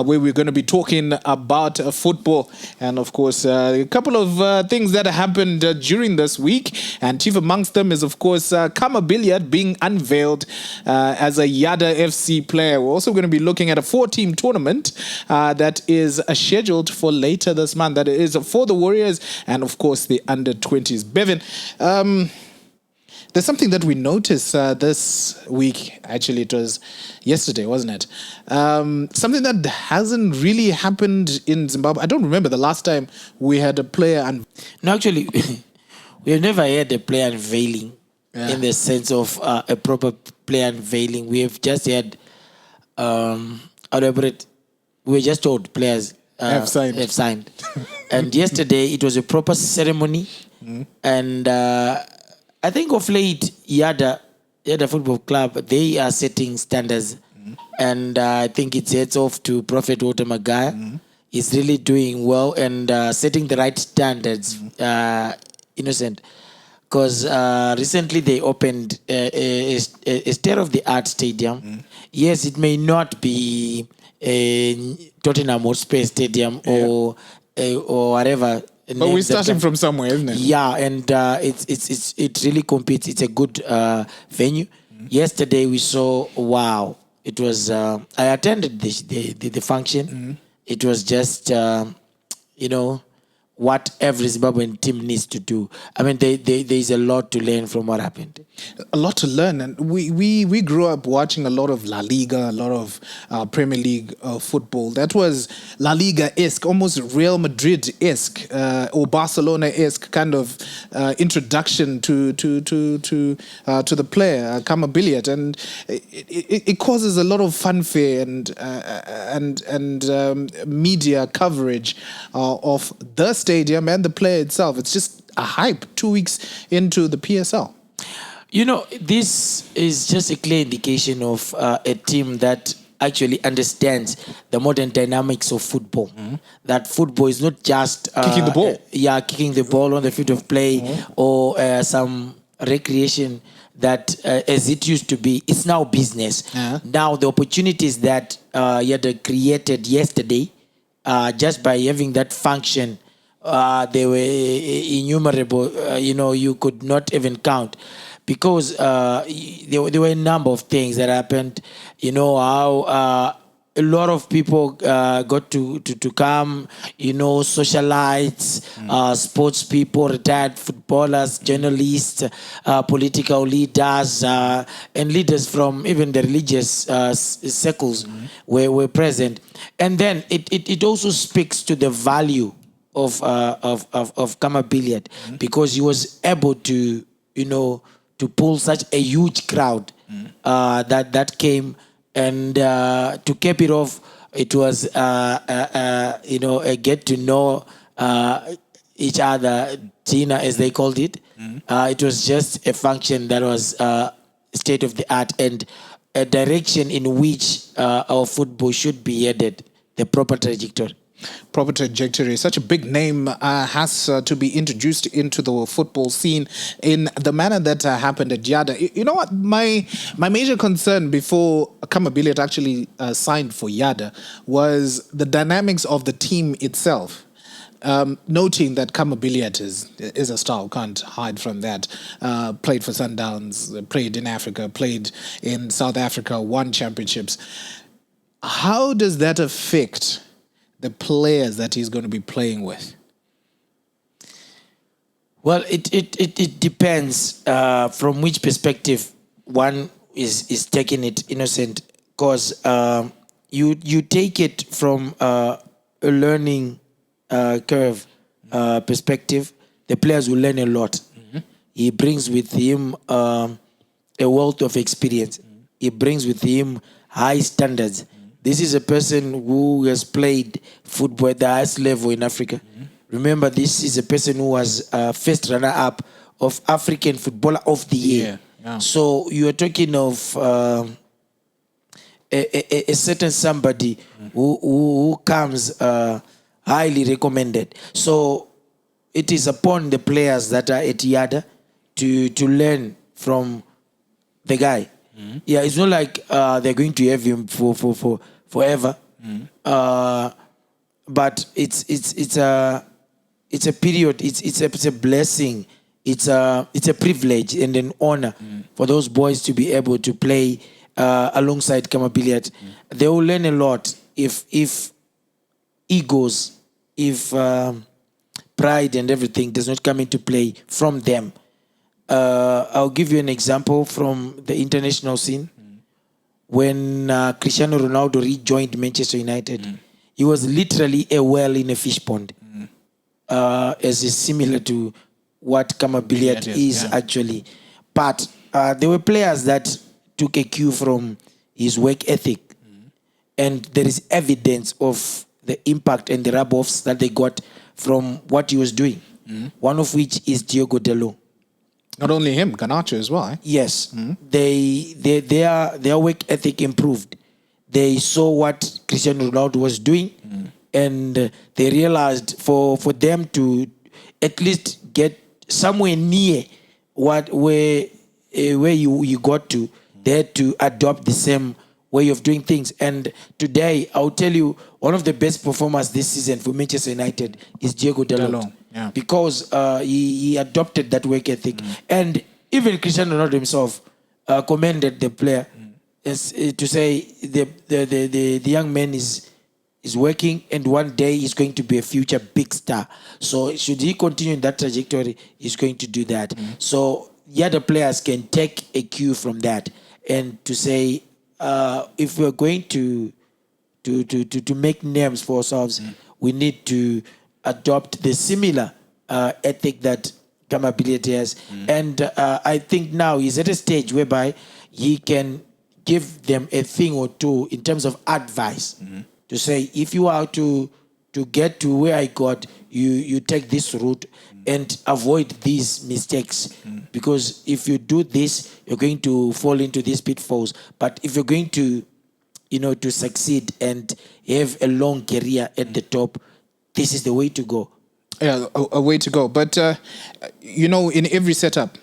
where we're going to be talking about football. And of course, a couple of things that happened during this week. And chief amongst them is, of course, Khama Billiat being unveiled as a Yadah FC player. We're also going to be looking at a 4-team tournament that is scheduled for later this month. That is for the Warriors and, of course, the under-20s. Bevan, there's something that we noticed this week. Actually, it was yesterday, wasn't it? Something that hasn't really happened in Zimbabwe. I don't remember the last time we had a player. No, actually, we have never had a player unveiling in the sense of a proper player unveiling. We have just had, we were just told players have signed. And yesterday, it was a proper ceremony. And I think of late, Yadah Football Club, they are setting standards. And I think it's heads off to Prophet Walter Magaya. He's really doing well and setting the right standards, Innocent. Because recently they opened a state-of-the-art stadium. Yes, it may not be a Tottenham Hotspur Stadium or whatever. But we're starting from somewhere, isn't it? Yeah, and it really competes. It's a good venue. Yesterday we saw, wow, it was. I attended the function. It was just what every Zimbabwean team needs to do. I mean, there's a lot to learn from what happened. A lot to learn, and we grew up watching a lot of La Liga, a lot of Premier League football. That was La Liga-esque, almost Real Madrid-esque or Barcelona-esque kind of introduction to the player, Khama Billiat, and it causes a lot of fanfare and media coverage of the stadium and the player itself. It's just a hype 2 weeks into the PSL. You know, this is just a clear indication of a team that actually understands the modern dynamics of football. That football is not just kicking the ball. Kicking the ball on the field of play or some recreation that as it used to be. It's now business. Now the opportunities that Yadah created yesterday, just by having that function, they were innumerable. You could not even count. Because there were a number of things that happened. You know how a lot of people got to come, socialites, sports people, retired footballers, journalists, political leaders, and leaders from even the religious circles were present. And then it also speaks to the value of Khama Billiat because he was able to, to pull such a huge crowd that came, and to cap it off, it was a get to know each other dinner, as they called it. It was just a function that was state of the art and a direction in which our football should be headed, the proper trajectory. Proper trajectory. Such a big name has to be introduced into the football scene in the manner that happened at Yadah. You know what? My major concern before Khama Billiat actually signed for Yadah was the dynamics of the team itself. Noting that Khama Billiat is a star, can't hide from that. Played for Sundowns, played in Africa, played in South Africa, won championships. How does that affect the players that he's going to be playing with? Well, it depends from which perspective one is taking it, Innocent. Because you take it from a learning curve perspective, the players will learn a lot. He brings with him a wealth of experience. He brings with him high standards. This is a person who has played football at the highest level in Africa. Remember, this is a person who was first runner-up of African Footballer of the Year. Yeah. So you are talking of a certain somebody who comes highly recommended. So it is upon the players that are at Yadah to learn from the guy. Yeah, it's not like they're going to have him for forever. But it's a period. It's a blessing. It's a privilege and an honor for those boys to be able to play alongside Khama Billiat. They will learn a lot if egos, if pride and everything does not come into play from them. I'll give you an example from the international scene. When Cristiano Ronaldo rejoined Manchester United, he was literally a whale in a fish pond, as is similar to what Khama Billiat is actually. But there were players that took a cue from his work ethic, and there is evidence of the impact and the rub-offs that they got from what he was doing. One of which is Diogo Dalot. Not only him, Garnacho as well. Eh? Yes, their work ethic improved. They saw what Cristiano Ronaldo was doing, and they realized for them to at least get somewhere near where you got to, they had to adopt the same way of doing things. And today, I'll tell you, one of the best performers this season for Manchester United is Diogo Dalot. Yeah. Because he adopted that work ethic. And even Cristiano Ronaldo himself commended the player to say the young man is working, and one day he's going to be a future big star. So should he continue in that trajectory, he's going to do that. So the other players can take a cue from that and to say, if we're going to make names for ourselves, we need to adopt the similar ethic that Khama Billiat has. And I think now he's at a stage whereby he can give them a thing or two in terms of advice to say, if you are to get to where I got, you take this route and avoid these mistakes. Because if you do this, you're going to fall into these pitfalls. But if you're going to, to succeed and have a long career at the top, this is the way to go. Yeah, a way to go. But, in every setup,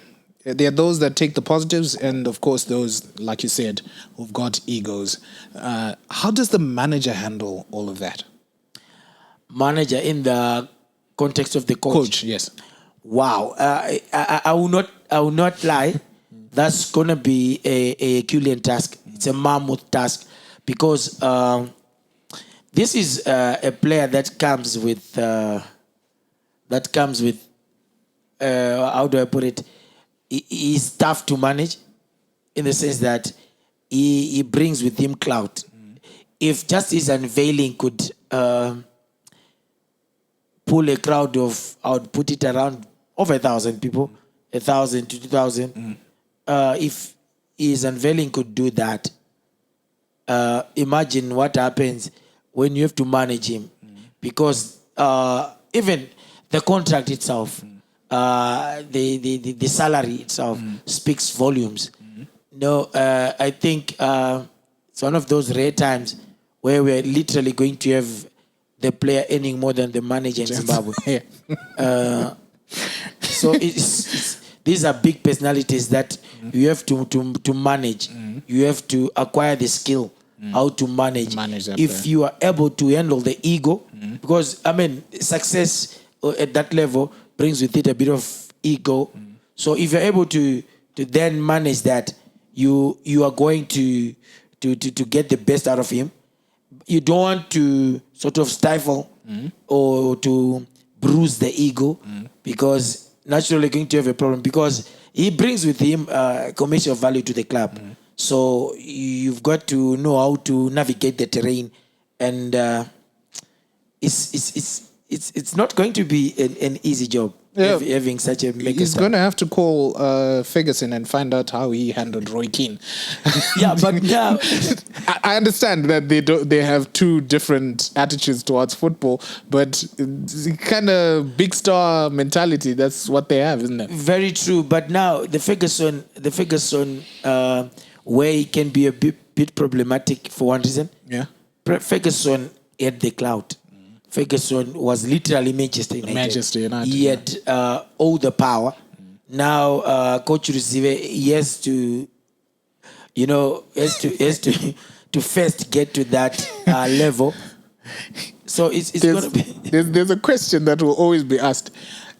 there are those that take the positives and, of course, those, like you said, who've got egos. How does the manager handle all of that? Manager in the context of the coach? Coach, yes. Wow. I will not lie. That's going to be a Herculean task. It's a mammoth task because this is a player that comes with how do I put it? He's tough to manage in the sense that he brings with him clout. If just his unveiling could pull a crowd of, I would put it around over 1,000 people, 1,000 to 2,000. If his unveiling could do that, imagine what happens when you have to manage him. Because even the contract itself, the salary itself speaks volumes. I think it's one of those rare times where we're literally going to have the player earning more than the manager in Zimbabwe. So these are big personalities that you have to manage. You have to acquire the skill how to manage that if player. You are able to handle the ego, because success at that level brings with it a bit of ego. So if you're able to then manage that, you are going to get the best out of him. You don't want to sort of stifle or to bruise the ego, because naturally you're going to have a problem, because he brings with him commercial value to the club. So you've got to know how to navigate the terrain, and it's not going to be an easy job. Having such a mega He's star. going to have to call Ferguson and find out how he handled Roy Keane. Yeah, but now I understand that they have two different attitudes towards football, but kind of big star mentality, that's what they have, isn't it? Very true. But now the Ferguson way can be a bit problematic for one reason. Yeah. Ferguson had the clout. Ferguson was literally Manchester United. He had all the power. Now, Coach Ruzive, he has to, to first get to that level. So it's going to be... There's a question that will always be asked.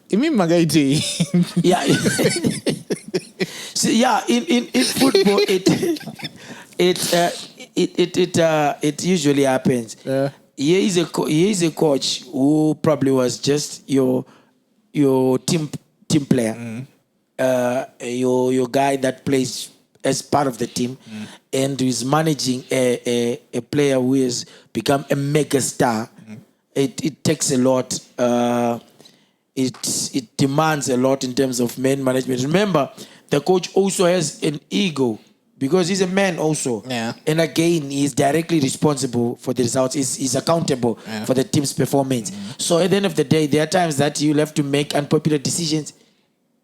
Imi Magaiti. Yeah. So yeah, in football, it usually happens. Here is a coach who probably was just your team player, your guy that plays as part of the team, and is managing a player who has become a mega star. It takes a lot. It demands a lot in terms of man management. Remember, the coach also has an ego because he's a man also. Yeah. And again, he's directly responsible for the results. He's accountable for the team's performance. So at the end of the day, there are times that you'll have to make unpopular decisions.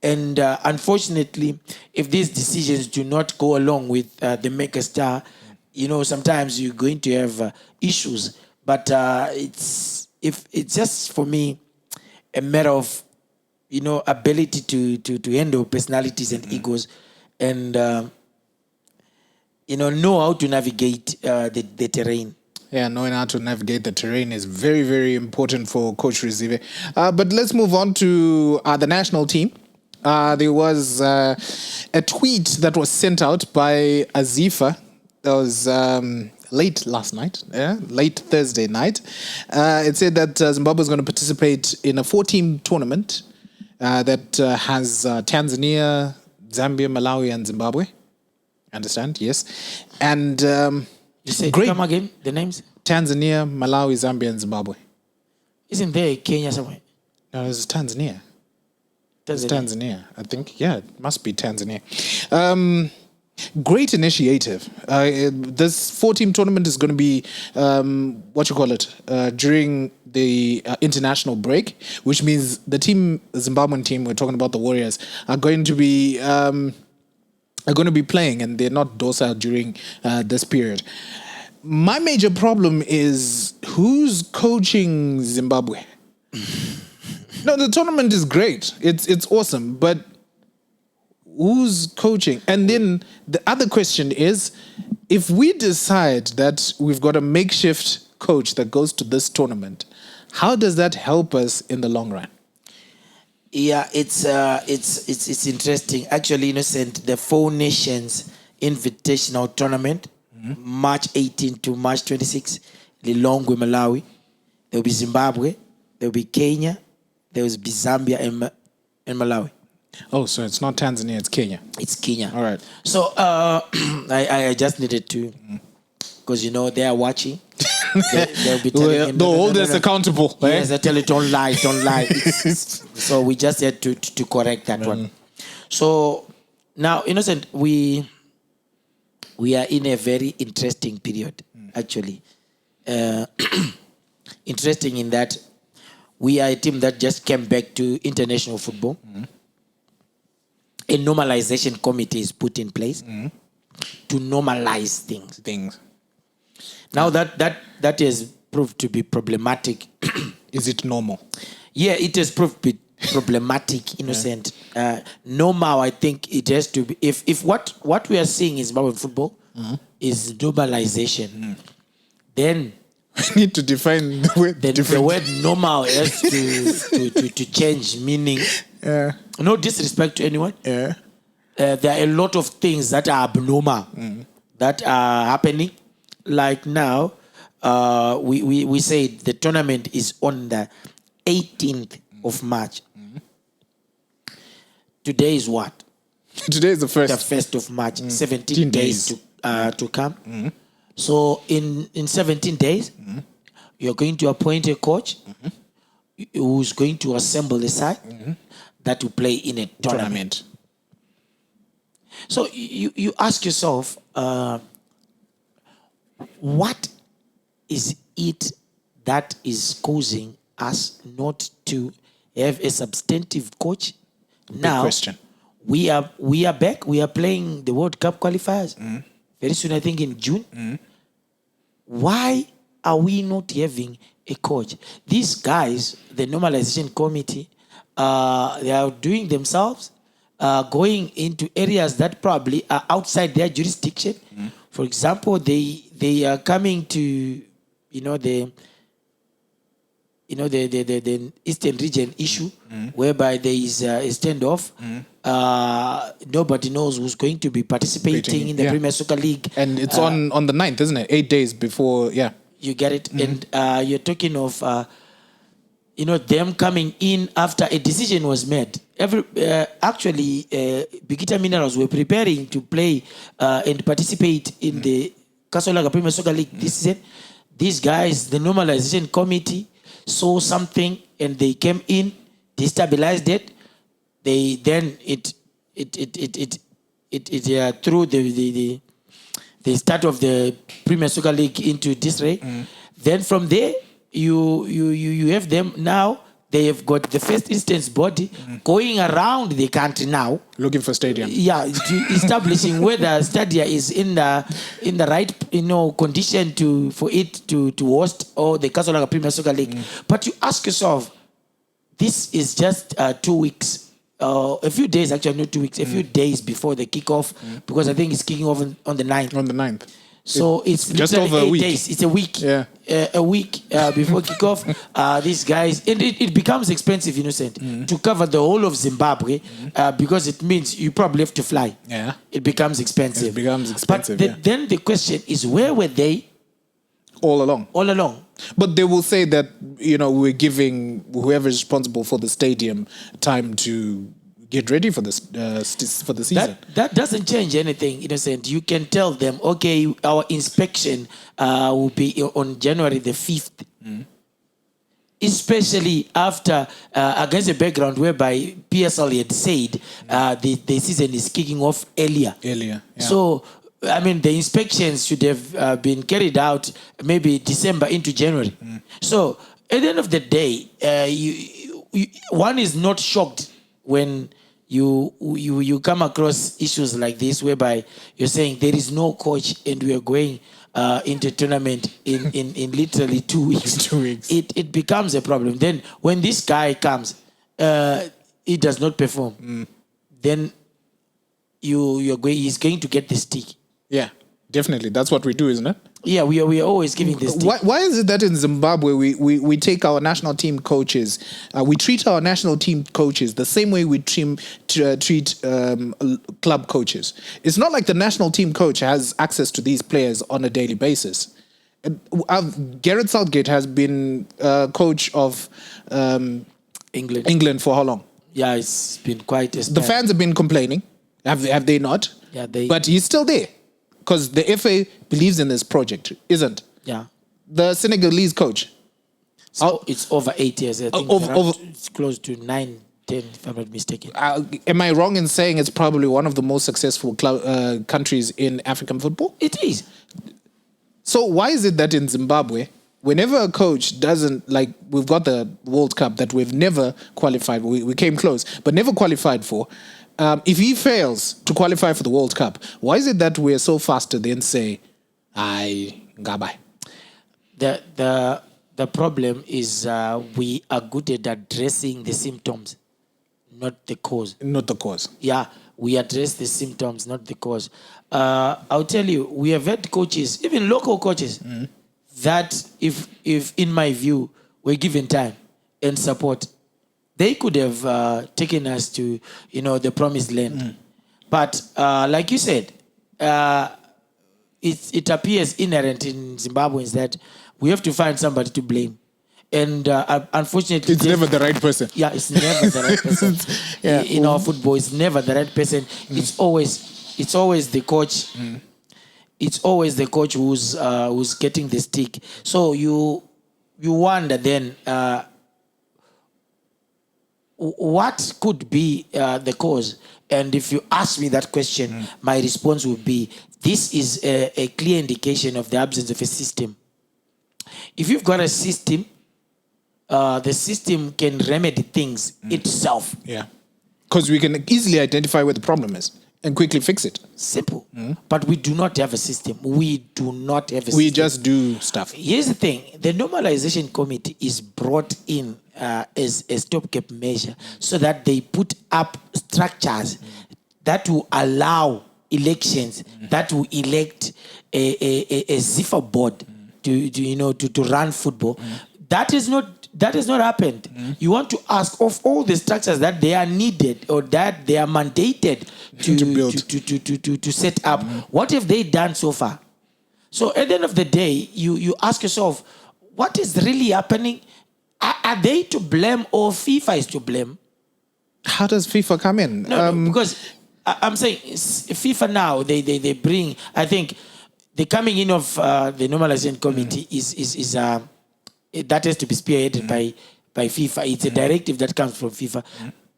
And unfortunately, if these decisions do not go along with the mega star, sometimes you're going to have issues. But it's just, for me, a matter of, ability to handle personalities and egos, and know how to navigate the terrain. Yeah, knowing how to navigate the terrain is very, very important for Coach Rizive. But let's move on to the national team. There was a tweet that was sent out by ZIFA. That was late last night, late Thursday night. It said that Zimbabwe is going to participate in a 4-team tournament that has Tanzania, Zambia, Malawi, and Zimbabwe. Understand? Yes. And you say, come again, the names? Tanzania, Malawi, Zambia, and Zimbabwe. Isn't there Kenya somewhere? No, it's Tanzania. It's Tanzania, I think. Yeah, it must be Tanzania. Great initiative. This 4-team tournament is going to be, during the international break, which means the Zimbabwean team, we're talking about the Warriors, are going to be playing, and they're not docile during this period. My major problem is who's coaching Zimbabwe? No, the tournament is great. It's awesome, but who's coaching? And then the other question is, if we decide that we've got a makeshift coach that goes to this tournament, how does that help us in the long run? Yeah, it's interesting. Actually, Innocent, the 4 Nations Invitational Tournament, March 18 to March 26, Lilongwe, Malawi. There will be Zimbabwe, there will be Kenya, there will be Zambia and Malawi. Oh, so it's not Tanzania, it's Kenya. It's Kenya. All right. So I just needed to, because they are watching. They'll be telling him, they'll hold us accountable. Yes, they tell you, don't lie. So we just had to correct that one. So now, Innocent, we are in a very interesting period, actually. Interesting in that we are a team that just came back to international football. A normalization committee is put in place to normalize things. Now that has proved to be problematic. Is it normal? Yeah, it has proved to be problematic, Innocent. Normal, I think it has to be. If what we are seeing in Zimbabwean football is normalization, then we need to define the word. The word normal has to change meaning. No disrespect to anyone. There are a lot of things that are abnormal that are happening. Like now, we say the tournament is on the 18th of March. Today is what? Today is the 1st. The 1st of March. 17 days to come. So in 17 days, you're going to appoint a coach who's going to assemble a side that will play in a tournament. So you ask yourself, what is it that is causing us not to have a substantive coach? Now, question. We are back. We are playing the World Cup qualifiers very soon, I think in June. Why are we not having a coach? These guys, the normalization committee, they are doing themselves, going into areas that probably are outside their jurisdiction. For example, they are coming to the Eastern region issue, whereby there is a standoff. Nobody knows who's going to be participating in the Premier Soccer League. And it's on the 9th, isn't it? 8 days before, You get it? And you're talking of, them coming in after a decision was made. Bikita Minerals were preparing to play and participate in the Kasolaga Premier Soccer League this season. These guys, the Normalization Committee, saw something and they came in, destabilized it. They then threw the start of the Premier Soccer League into disarray. Then from there, you have them now. They have got the first instance body going around the country now, looking for stadium. Establishing whether stadia is in the right condition for it to host or the Kasolaga Premier Soccer League. But you ask yourself, this is just 2 weeks, a few days actually, not 2 weeks, a few days before the kickoff, because I think it's kicking off on the 9th. On the 9th. So it's just over 8 days. It's a week. A week before kickoff. These guys, and it becomes expensive, Innocent, to cover the whole of Zimbabwe, because it means you probably have to fly. It becomes expensive. But then the question is, where were they? All along. But they will say that we're giving whoever is responsible for the stadium time to get ready for the season. That doesn't change anything, Innocent. You can tell them, okay, our inspection will be on January the 5th. Especially after, against a background whereby PSL had said the season is kicking off earlier. So, the inspections should have been carried out maybe December into January. So, at the end of the day, one is not shocked when you come across issues like this, whereby you're saying there is no coach and we are going into tournament in literally 2 weeks. 2 weeks. It becomes a problem. Then when this guy comes, he does not perform. Then he's going to get the stick. Yeah, definitely. That's what we do, isn't it? Yeah, we are always giving this. Why is it that in Zimbabwe we take our national team coaches, we treat our national team coaches the same way we treat club coaches? It's not like the national team coach has access to these players on a daily basis. Gareth Southgate has been coach of England for how long? Yeah, it's been quite a The fans have been complaining. Have they not? Yeah, But he's still there. Because the FA believes in this project, isn't? Yeah. The Senegalese coach. So it's over 8 years, I think. It's close to 9, 10, if I'm not mistaken. Am I wrong in saying it's probably one of the most successful countries in African football? It is. So why is it that in Zimbabwe, whenever a coach doesn't, like, we've got the World Cup that we've never qualified, we came close, but never qualified for, if he fails to qualify for the World Cup, why is it that we're so fast to then say, ngabai? The problem is we are good at addressing the symptoms, not the cause. Not the cause. Yeah, we address the symptoms, not the cause. I'll tell you, we have had coaches, even local coaches, that if in my view, were given time and support, they could have taken us to, the promised land. But like you said, it appears inherent in Zimbabweans that we have to find somebody to blame. And unfortunately... It's never the right person. Yeah, it's never the right person. In our football, it's never the right person. It's always the coach. It's always the coach who's getting the stick. So you wonder then... what could be the cause? And if you ask me that question, my response would be, this is a clear indication of the absence of a system. If you've got a system, the system can remedy things itself. Yeah. Because we can easily identify where the problem is and quickly fix it. Simple. But we do not have a system. We just do stuff. Here's the thing. The Normalization Committee is brought in as a stopgap measure so that they put up structures that will allow elections, that will elect a ZIFA board to run football. That has not happened. You want to ask of all the structures that they are needed or that they are mandated to set up. What have they done so far? So at the end of the day, you ask yourself, what is really happening? Are they to blame or FIFA is to blame? How does FIFA come in? No, because I'm saying FIFA now, they bring, I think the coming in of the Normalization Committee is that has to be spearheaded by FIFA. It's a directive that comes from FIFA,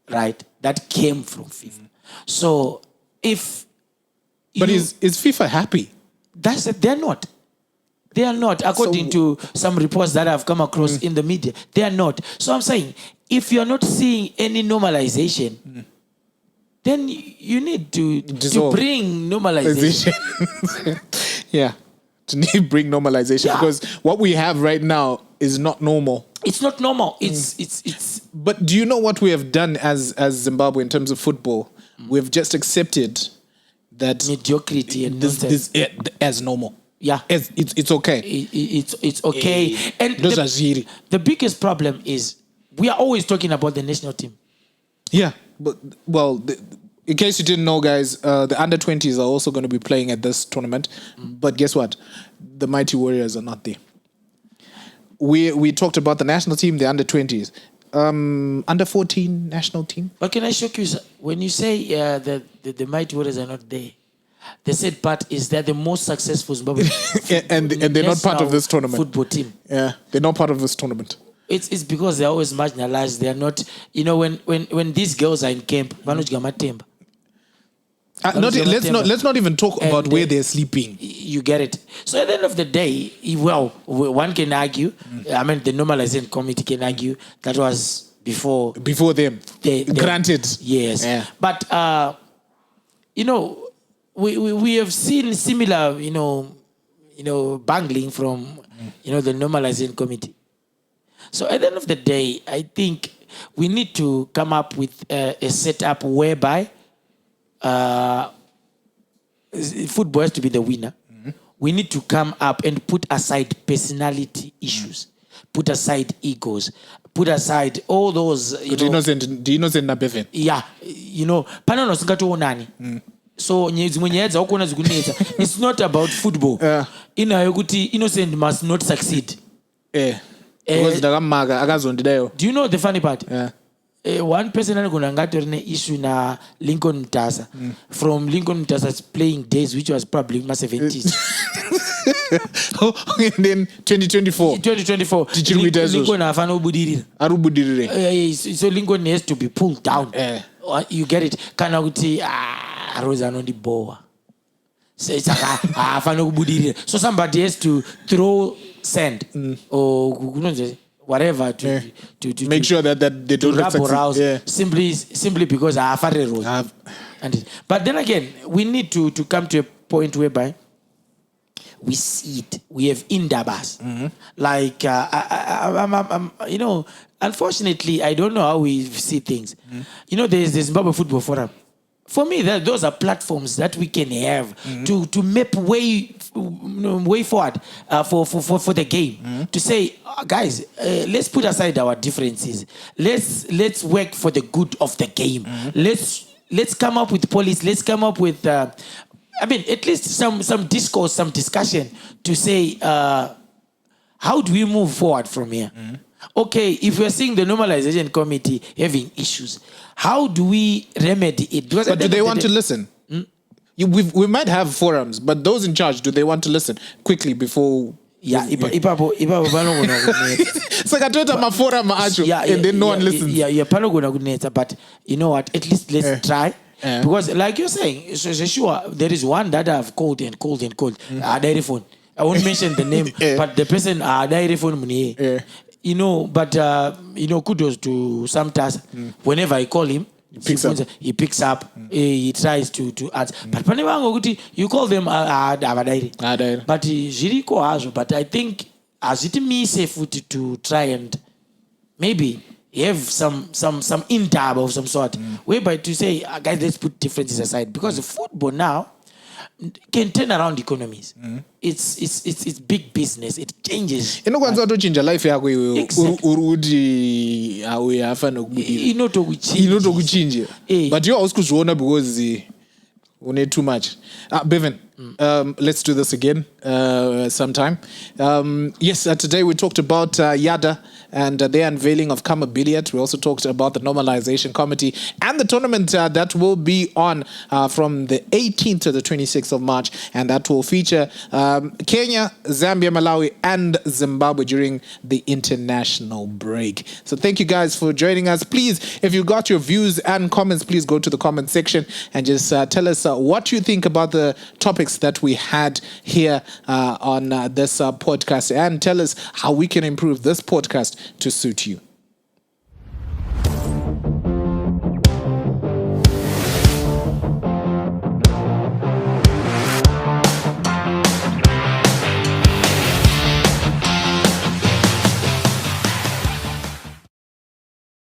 right? That came from FIFA. So But is FIFA happy? That's it. They're not. They are not, according to some reports that I've come across in the media. They are not. So I'm saying, if you're not seeing any normalization, then you need to bring normalization. Yeah, to bring normalization, because what we have right now is not normal. It's not normal. It's. But do you know what we have done as Zimbabwe in terms of football? We've just accepted that mediocrity and this as normal. Yeah, it's okay. It's okay. And the biggest problem is we are always talking about the national team. Yeah, but in case you didn't know, guys, the under-20s are also going to be playing at this tournament. But guess what? The Mighty Warriors are not there. We talked about the national team, the under-20s. Under-14 national team. But can I shock you? When you say the Mighty Warriors are not there, the sad part is they're the most successful Zimbabwean and they're not part of this tournament. Football team. Yeah, they're not part of this tournament. It's because they're always marginalized. They're not, when these girls are in camp, let's not even talk about where they're sleeping. You get it. So at the end of the day, well, one can argue. I mean, the Normalization Committee can argue that was before them. Granted, yes. Yeah. But we have seen similar bungling from the Normalization Committee. So at the end of the day, I think we need to come up with a setup whereby football has to be the winner. We need to come up and put aside personality issues, put aside egos, put aside all those. Do you know Nabevin? Yeah, panano singatoonani. So it's not about football. Innocent must not succeed. Do you know the funny part? Yeah. One person is issue na Lincoln Mtasa from Lincoln Mtasa's playing days, which was probably in my 70s. And then 2024. Lincoln so Lincoln has to be pulled down. You get it? Rosa no di boa. So somebody has to throw sand or whatever to make sure that they don't arouse simply because but then again, we need to come to a point whereby we see it. We have indabas. Like unfortunately, I don't know how we see things. There's the Zimbabwe Football Forum. For me, those are platforms that we can have to map way forward for the game. To say, guys, let's put aside our differences. Let's work for the good of the game. Let's come up with policy. Let's come up with, at least some discourse, some discussion to say, how do we move forward from here? Okay, if we're seeing the Normalization Committee having issues, how do we remedy it? Because but do they want to listen? We might have forums, but those in charge, do they want to listen quickly before? Yeah, and then no one listens. But you know what? At least let's try. Because like you're saying, sure, there is one that I've called. Diary phone. I won't mention the name, but the person diary phone. But kudos to some task. Whenever I call him, he picks up. He tries to answer. But you call them but but I think as it me safe to try and maybe have some in-tab of some sort, whereby to say, guys, let's put differences aside, because the football now, can turn around economies. It's big business. It changes. inokwanisa kutochinja life yako iwe Exactly. uri kuti auyafa nokubudira Inotokuchinja. but you also kuzviona because we need too much. Bevan, let's do this again sometime. Yes, today we talked about Yadah and the unveiling of Khama Billiat. We also talked about the Normalization Committee and the tournament that will be on from the 18th to the 26th of March, and that will feature Kenya, Zambia, Malawi, and Zimbabwe during the international break. So thank you guys for joining us. Please, if you got your views and comments, please go to the comment section and just tell us what you think about the topics that we had here on this podcast, and tell us how we can improve this podcast to suit you.